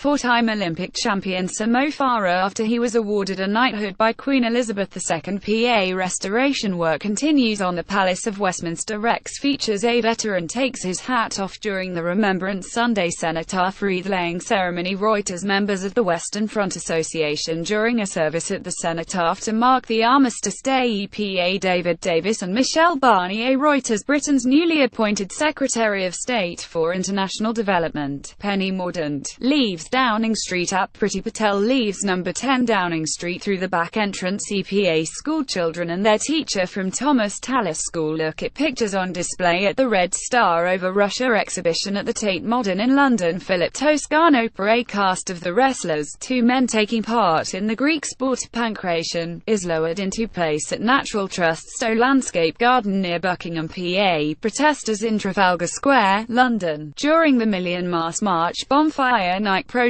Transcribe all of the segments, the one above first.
Four-time Olympic champion Sir Mo Farah after he was awarded a knighthood by Queen Elizabeth II. PA restoration work continues on the Palace of Westminster. Rex features a veteran takes his hat off during the Remembrance Sunday cenotaph wreath-laying ceremony. Reuters members of the Western Front Association during a service at the cenotaph to mark the Armistice Day. EPA David Davis and Michelle Barnier. Reuters Britain's newly appointed Secretary of State for International Development, Penny Mordaunt, leaves Downing Street. Priti Patel leaves No. 10 Downing Street through the back entrance. EPA schoolchildren and their teacher from Thomas Tallis School look at pictures on display at the Red Star Over Russia exhibition at the Tate Modern in London. Philip Toscano. A cast of the wrestlers, two men taking part in the Greek sport pankration, is lowered into place at Natural Trust's Stowe Landscape Garden near Buckingham. PA protesters in Trafalgar Square, London. During the Million Mast March bonfire night protest,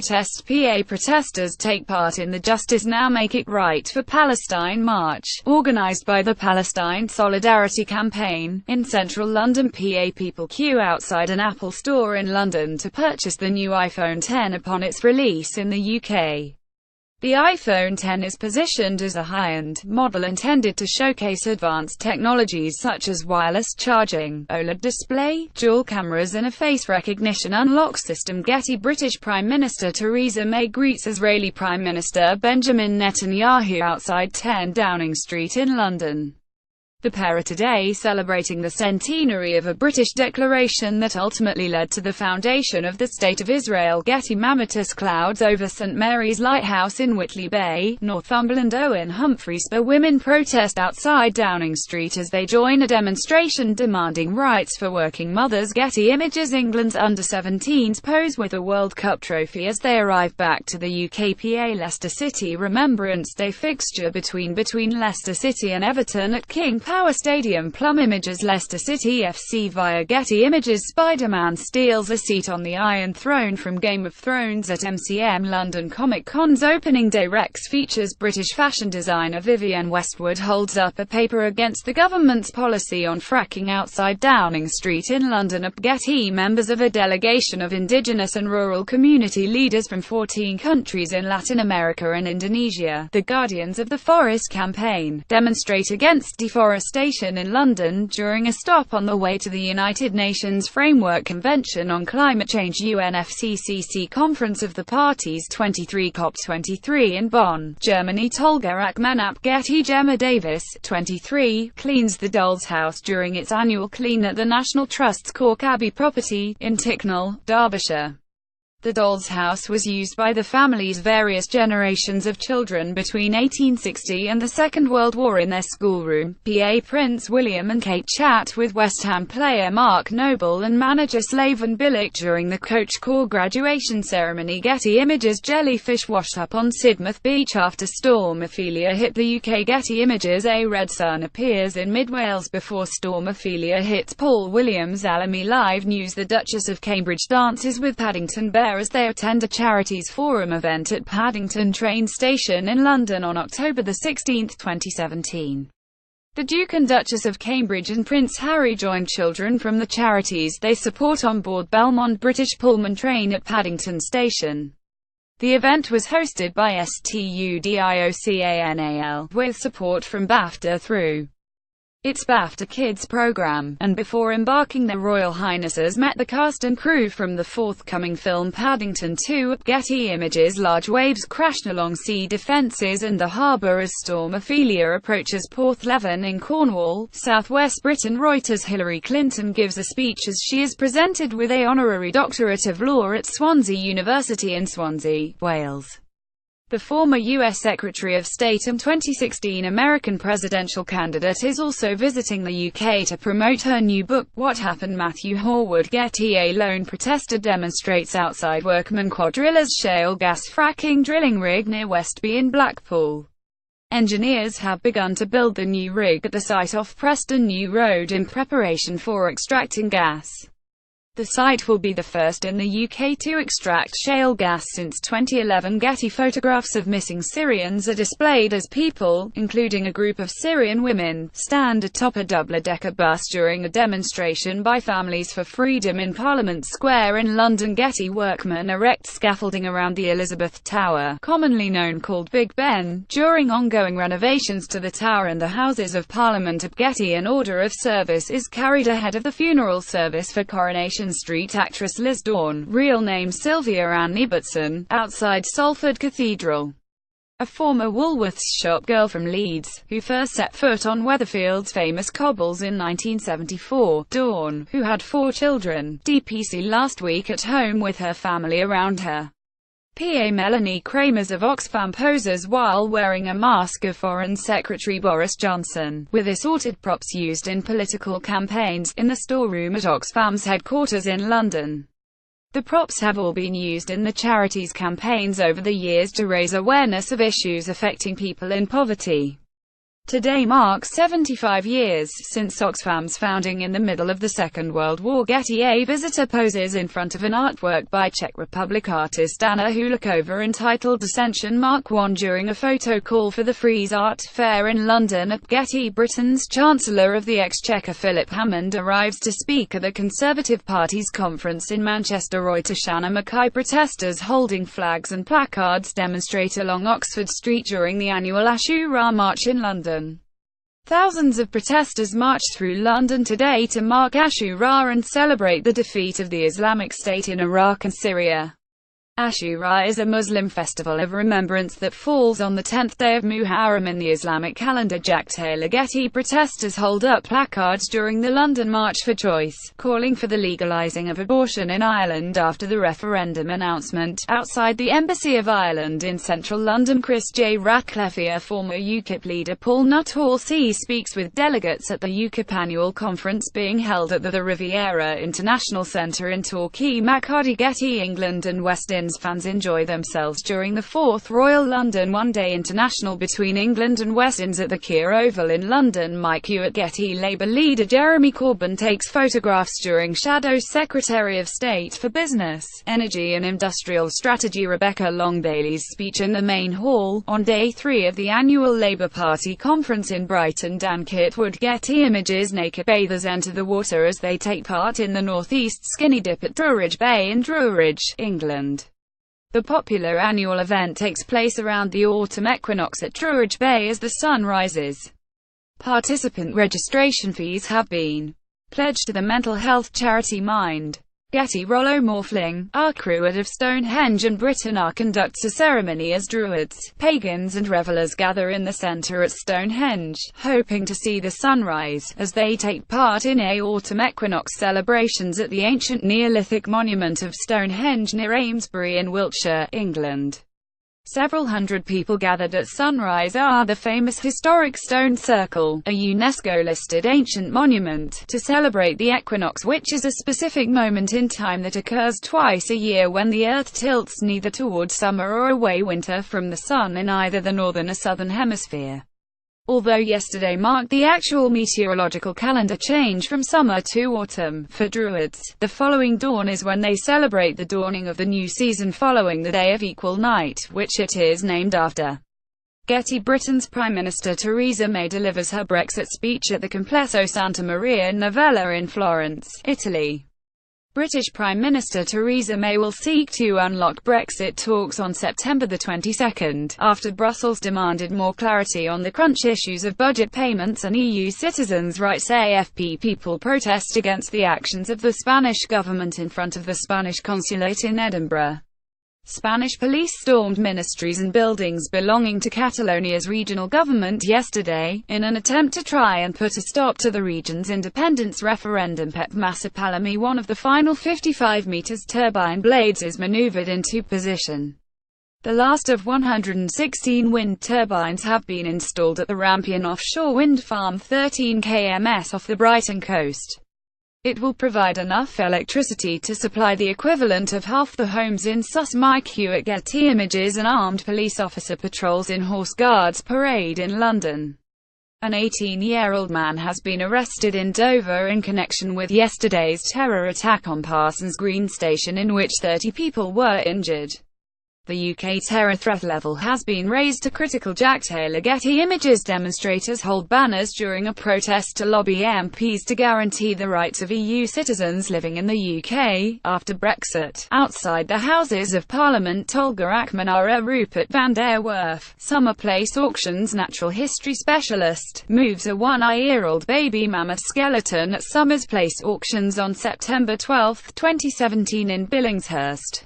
PA protesters take part in the Justice Now Make It Right for Palestine march, organised by the Palestine Solidarity Campaign. In central London, PA people queue outside an Apple store in London to purchase the new iPhone X upon its release in the UK. The iPhone X is positioned as a high-end model intended to showcase advanced technologies such as wireless charging, OLED display, dual cameras and a face recognition unlock system. Getty. British Prime Minister Theresa May greets Israeli Prime Minister Benjamin Netanyahu outside 10 Downing Street in London. The pair are today celebrating the centenary of a British declaration that ultimately led to the foundation of the State of Israel. Getty. Mammotus clouds over St Mary's Lighthouse in Whitley Bay, Northumberland. Owen Humphreys. Women protest outside Downing Street as they join a demonstration demanding rights for working mothers. Getty Images. England's under-17s pose with a World Cup trophy as they arrive back to the UK. PA Leicester City Remembrance Day fixture between Leicester City and Everton at King Power Stadium. Plum Images. Leicester City FC via Getty Images. Spider-Man steals a seat on the Iron Throne from Game of Thrones at MCM. London Comic Con's opening day. Rex features British fashion designer Vivienne Westwood holds up a paper against the government's policy on fracking outside Downing Street in London. Getty. Members of a delegation of indigenous and rural community leaders from 14 countries in Latin America and Indonesia, the Guardians of the Forest campaign, demonstrate against deforestation in London during a stop on the way to the United Nations Framework Convention on Climate Change UNFCCC Conference of the Parties 23 COP23 in Bonn, Germany. Tolga Akmenap. Getty. Gemma Davis, 23, cleans the Doll's House during its annual clean at the National Trust's Cork Abbey property in Ticknall, Derbyshire. The Doll's House was used by the family's various generations of children between 1860 and the Second World War in their schoolroom. PA Prince William and Kate chat with West Ham player Mark Noble and manager Slaven Bilic during the Coach Corps graduation ceremony. Getty Images. Jellyfish washed up on Sidmouth Beach after Storm Ophelia hit the UK. Getty Images. A red sun appears in mid-Wales before Storm Ophelia hits. Paul Williams. Alamy Live News. The Duchess of Cambridge dances with Paddington Bear as they attend a Charities Forum event at Paddington train station in London on October 16, 2017. The Duke and Duchess of Cambridge and Prince Harry joined children from the charities they support on board Belmont British Pullman train at Paddington station. The event was hosted by STUDIOCANAL, with support from BAFTA through its BAFTA Kids program, and before embarking their Royal Highnesses met the cast and crew from the forthcoming film Paddington 2. Getty Images. Large waves crashed along sea defences and the harbour as Storm Ophelia approaches Porthleven in Cornwall, southwest Britain. Reuters. Hillary Clinton gives a speech as she is presented with a honorary doctorate of law at Swansea University in Swansea, Wales. The former U.S. Secretary of State and 2016 American presidential candidate is also visiting the UK to promote her new book, What Happened. Matthew Horwood. Getty. A lone protester demonstrates outside Workman Quadrilla's shale gas fracking drilling rig near Westby in Blackpool. Engineers have begun to build the new rig at the site off Preston New Road in preparation for extracting gas. The site will be the first in the UK to extract shale gas since 2011. Getty photographs of missing Syrians are displayed as people, including a group of Syrian women, stand atop a double-decker bus during a demonstration by Families for Freedom in Parliament Square in London. Getty workmen erect scaffolding around the Elizabeth Tower, commonly known called Big Ben, during ongoing renovations to the tower and the Houses of Parliament at Getty. An order of service is carried ahead of the funeral service for Coronation Street actress Liz Dawn, real name Sylvia Ann Ibbotson, outside Salford Cathedral. A former Woolworths shop girl from Leeds, who first set foot on Weatherfield's famous cobbles in 1974, Dawn, who had 4 children, DPC last week at home with her family around her. PA Melanie Kramers of Oxfam poses while wearing a mask of Foreign Secretary Boris Johnson, with assorted props used in political campaigns, in the storeroom at Oxfam's headquarters in London. The props have all been used in the charity's campaigns over the years to raise awareness of issues affecting people in poverty. Today marks 75 years since Oxfam's founding in the middle of the Second World War. Getty. A visitor poses in front of an artwork by Czech Republic artist Anna Hulakova entitled Ascension Mark I during a photo call for the Frieze Art Fair in London at Getty. Britain's Chancellor of the Exchequer Philip Hammond arrives to speak at the Conservative Party's conference in Manchester. Reuters. Shanna Mackay. Protesters holding flags and placards demonstrate along Oxford Street during the annual Ashura March in London. Thousands of protesters marched through London today to mark Ashura and celebrate the defeat of the Islamic State in Iraq and Syria. Ashura is a Muslim festival of remembrance that falls on the 10th day of Muharram in the Islamic calendar. Jack Taylor. Getty. Protesters hold up placards during the London March for Choice, calling for the legalising of abortion in Ireland after the referendum announcement, outside the Embassy of Ireland in central London. Chris J. Ratcliffe. Former UKIP leader Paul Nuttall speaks with delegates at the UKIP annual conference being held at the Riviera International Centre in Torquay. Maccardy. Getty. England and West Indies fans enjoy themselves during the 4th Royal London One-Day International between England and West Indies at the Kia Oval in London. Mike Hewitt. Getty. Labour leader Jeremy Corbyn takes photographs during Shadow Secretary of State for Business, Energy and Industrial Strategy Rebecca Long-Bailey's speech in the main hall, on day 3 of the annual Labour Party conference in Brighton. Dan Kitwood. Getty Images. Naked bathers enter the water as they take part in the North East Skinny Dip at Druridge Bay in Druridge, England. The popular annual event takes place around the autumn equinox at Druridge Bay as the sun rises. Participant registration fees have been pledged to the mental health charity Mind. Getty. Rollo Morfling, Arcruad of Stonehenge and Britain conducts a ceremony as Druids, pagans and revellers gather in the centre at Stonehenge, hoping to see the sunrise, as they take part in autumn equinox celebrations at the ancient Neolithic monument of Stonehenge near Amesbury in Wiltshire, England. Several hundred people gathered at sunrise the famous historic stone circle, a UNESCO-listed ancient monument, to celebrate the equinox, which is a specific moment in time that occurs twice a year when the Earth tilts neither toward summer or away winter from the Sun in either the northern or southern hemisphere. Although yesterday marked the actual meteorological calendar change from summer to autumn, for Druids, the following dawn is when they celebrate the dawning of the new season following the Day of Equal Night, which it is named after. Getty. Britain's Prime Minister Theresa May delivers her Brexit speech at the Complesso Santa Maria Novella in Florence, Italy. British Prime Minister Theresa May will seek to unlock Brexit talks on September the 22nd, after Brussels demanded more clarity on the crunch issues of budget payments and EU citizens' rights. AFP. People protest against the actions of the Spanish government in front of the Spanish consulate in Edinburgh. Spanish police stormed ministries and buildings belonging to Catalonia's regional government yesterday, in an attempt to try and put a stop to the region's independence referendum. Pep Massapalami. One of the final 55 meters turbine blades is maneuvered into position. The last of 116 wind turbines have been installed at the Rampion offshore wind farm 13 km off the Brighton coast. It will provide enough electricity to supply the equivalent of half the homes in Sus. Mike Hewitt. Getty Images. An armed police officer patrols in Horse Guards Parade in London. An 18-year-old man has been arrested in Dover in connection with yesterday's terror attack on Parsons Green Station in which 30 people were injured. The UK terror threat level has been raised to critical. Jack Taylor. Getty Images. Demonstrators hold banners during a protest to lobby MPs to guarantee the rights of EU citizens living in the UK after Brexit. Outside the Houses of Parliament, Tolga Akmanara. Rupert van der Werf. Summer Place Auctions. Natural history specialist moves a one-year-old baby mammoth skeleton at Summers Place Auctions on September 12, 2017 in Billingshurst.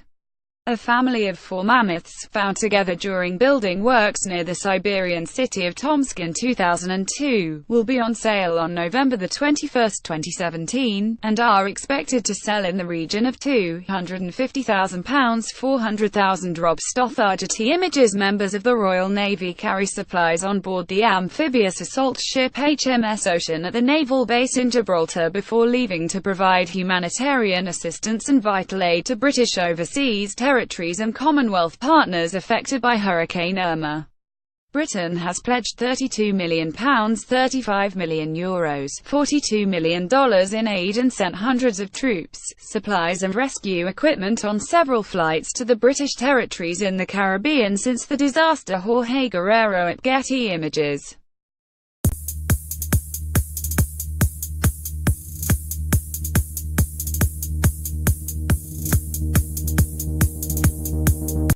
A family of 4 mammoths, found together during building works near the Siberian city of Tomsk in 2002, will be on sale on November 21, 2017, and are expected to sell in the region of £250,000 400,000. Rob Stothard. Getty Images. Members of the Royal Navy carry supplies on board the amphibious assault ship HMS Ocean at the naval base in Gibraltar before leaving to provide humanitarian assistance and vital aid to British overseas territories and Commonwealth partners affected by Hurricane Irma. Britain has pledged £32 million, €35 million, $42 million in aid and sent hundreds of troops, supplies and rescue equipment on several flights to the British territories in the Caribbean since the disaster. Jorge Guerrero at Getty Images.